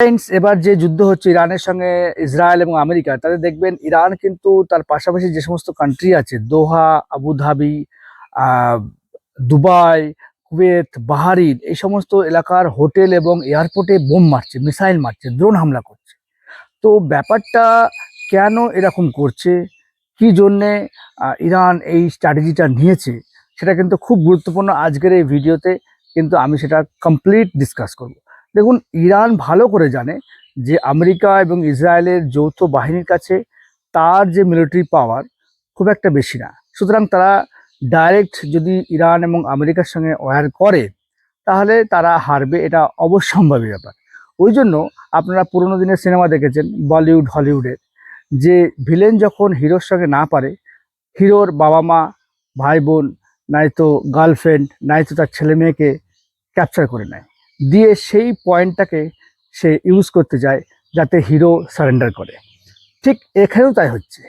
Friends, এবার যে যুদ্ধ হচ্ছে ইরানের সঙ্গে ইসরায়েল এবং আমেরিকা, তাতে দেখবেন ইরান কিন্তু তার পাশাপাশি যে সমস্ত কান্ট্রি আছে, দোহা, আবুধাবি, আহ, দুবাই, কুয়েত, বাহারিন, এই সমস্ত এলাকার হোটেল এবং এয়ারপোর্টে বোম মারছে, মিসাইল মারছে, ড্রোন হামলা করছে। তো ব্যাপারটা কেন এরকম করছে, কি জন্যে ইরান এই স্ট্র্যাটেজিটা নিয়েছে, সেটা কিন্তু খুব গুরুত্বপূর্ণ। আজকের এই ভিডিওতে কিন্তু আমি সেটা কমপ্লিট ডিসকাস করব। দেখুন, ইরান ভালো করে জানে যে আমেরিকা এবং ইসরায়েলের যৌথ বাহিনীর কাছে তার যে মিলিটারি পাওয়ার খুব একটা বেশি না। সুতরাং তারা ডাইরেক্ট যদি ইরান এবং আমেরিকার সঙ্গে ওয়্যার করে, তাহলে তারা হারবে, এটা অবশ্যম্ভাবী ব্যাপার। ওই জন্য আপনারা পুরোনো দিনের সিনেমা দেখেছেন, বলিউড, হলিউডের, যে ভিলেন যখন হিরোর সঙ্গে না পারে, হিরোর বাবা মা, ভাই বোন, নয়তো গার্লফ্রেন্ড, নয়তো তার ছেলে মেয়েকে ক্যাপচার করে নেয়, দিয়ে সেই পয়েন্টটাকে সে ইউজ করতে যায় যাতে হিরো সারেন্ডার করে। ঠিক এখানেও তাই হচ্ছে।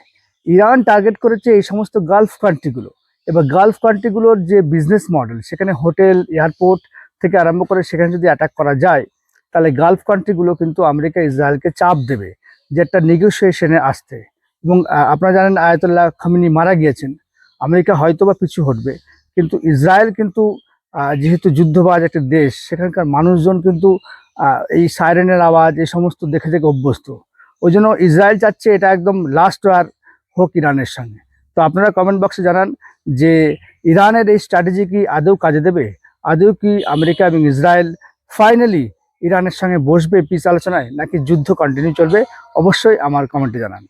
ইরান টার্গেট করেছে এই সমস্ত গালফ কান্ট্রিগুলো। এবার গালফ কান্ট্রিগুলোর যে বিজনেস মডেল, সেখানে হোটেল, এয়ারপোর্ট থেকে আরম্ভ করে সেখানে যদি অ্যাটাক করা যায়, তাহলে গালফ কান্ট্রিগুলো কিন্তু আমেরিকা ইসরায়েলকে চাপ দেবে যে একটা নেগোসিয়েশনে আসতে। এবং আপনারা জানেন আয়াতুল্লাহ খামেনি মারা গিয়েছেন, আমেরিকা হয়তো বা পিছু হটবে, কিন্তু ইসরায়েল কিন্তু যেহেতু যুদ্ধবাজ একটা দেশ, সেখানকার মানুষজন কিন্তু এই সাইরেনের আওয়াজ, এই সমস্ত দেখে দেখে অভ্যস্ত। ওই জন্য ইসরায়েল চাচ্ছে এটা একদম লাস্ট ওয়ার হোক ইরানের সঙ্গে। তো আপনারা কমেন্ট বক্সে জানান যে ইরানের এই স্ট্র্যাটেজি কি আদৌ কাজে দেবে? আদৌ কি আমেরিকা এবং ইসরায়েল ফাইনালি ইরানের সঙ্গে বসবে পিস আলোচনায়, নাকি যুদ্ধ কন্টিনিউ চলবে? অবশ্যই আমার কমেন্টে জানান।